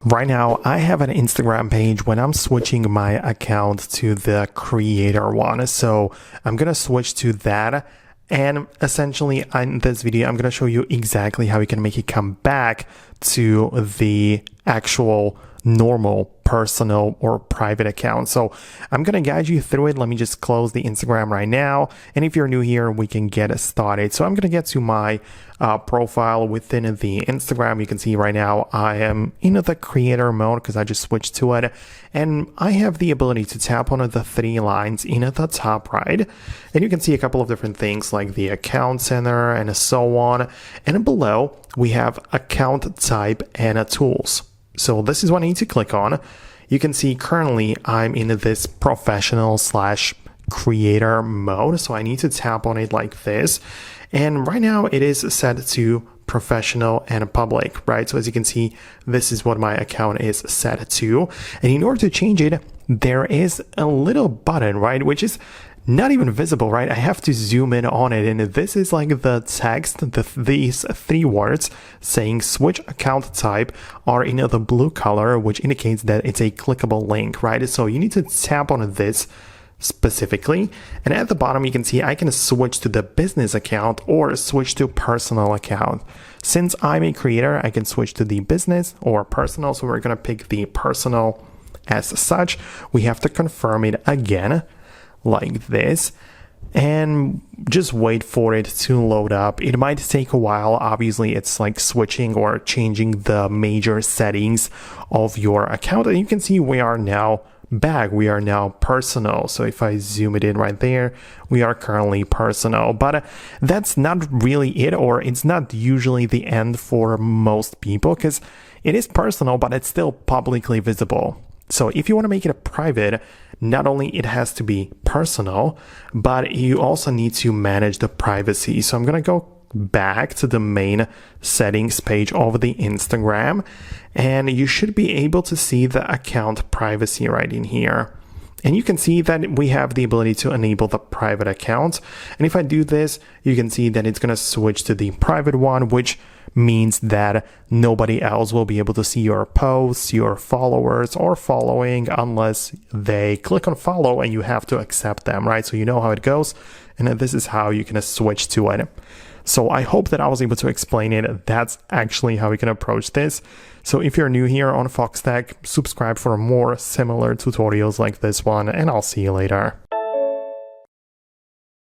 Right now, I have an Instagram page when I'm switching my account to the creator one. So I'm going to switch to that. And essentially in this video, I'm going to show you exactly how you can make it come back to the actual normal personal or private account. So I'm going to guide you through it. Let me just close the Instagram right now. And if you're new here, we can get started. So I'm going to get to my profile within the Instagram. You can see right now I am in the creator mode because I just switched to it. And I have the ability to tap on the three lines in the top right. And you can see a couple of different things like the account center and so on. And below we have account type and tools. So this is what I need to click on. You can see currently I'm in this professional / creator mode. So I need to tap on it like this. And right now it is set to professional and public, right? So as you can see, this is what my account is set to. And in order to change it, there is a little button, right? Which is not even visible, right? I have to zoom in on it. And this is like the text, these three words saying switch account type are in the blue color, which indicates that it's a clickable link, right? So you need to tap on this specifically. And at the bottom, you can see I can switch to the business account or switch to personal account. Since I'm a creator, I can switch to the business or personal. So we're going to pick the personal as such. We have to confirm it again like this and just wait for it to load up. It might take a while. Obviously, it's like switching or changing the major settings of your account. And you can see we are now back. We are now personal. So if I zoom it in right there, we are currently personal. But that's not really it, or it's not usually the end for most people because it is personal, but it's still publicly visible. So if you want to make it a private, not only it has to be personal, but you also need to manage the privacy. So I'm going to go back to the main settings page of the Instagram, and you should be able to see the account privacy right in here. And you can see that we have the ability to enable the private account. And if I do this, you can see that it's going to switch to the private one, which means that nobody else will be able to see your posts, your followers, or following unless they click on follow and you have to accept them, right? So you know how it goes. And this is how you can switch to it. So I hope that I was able to explain it. That's actually how we can approach this. So if you're new here on Foxtecc, subscribe for more similar tutorials like this one, and I'll see you later.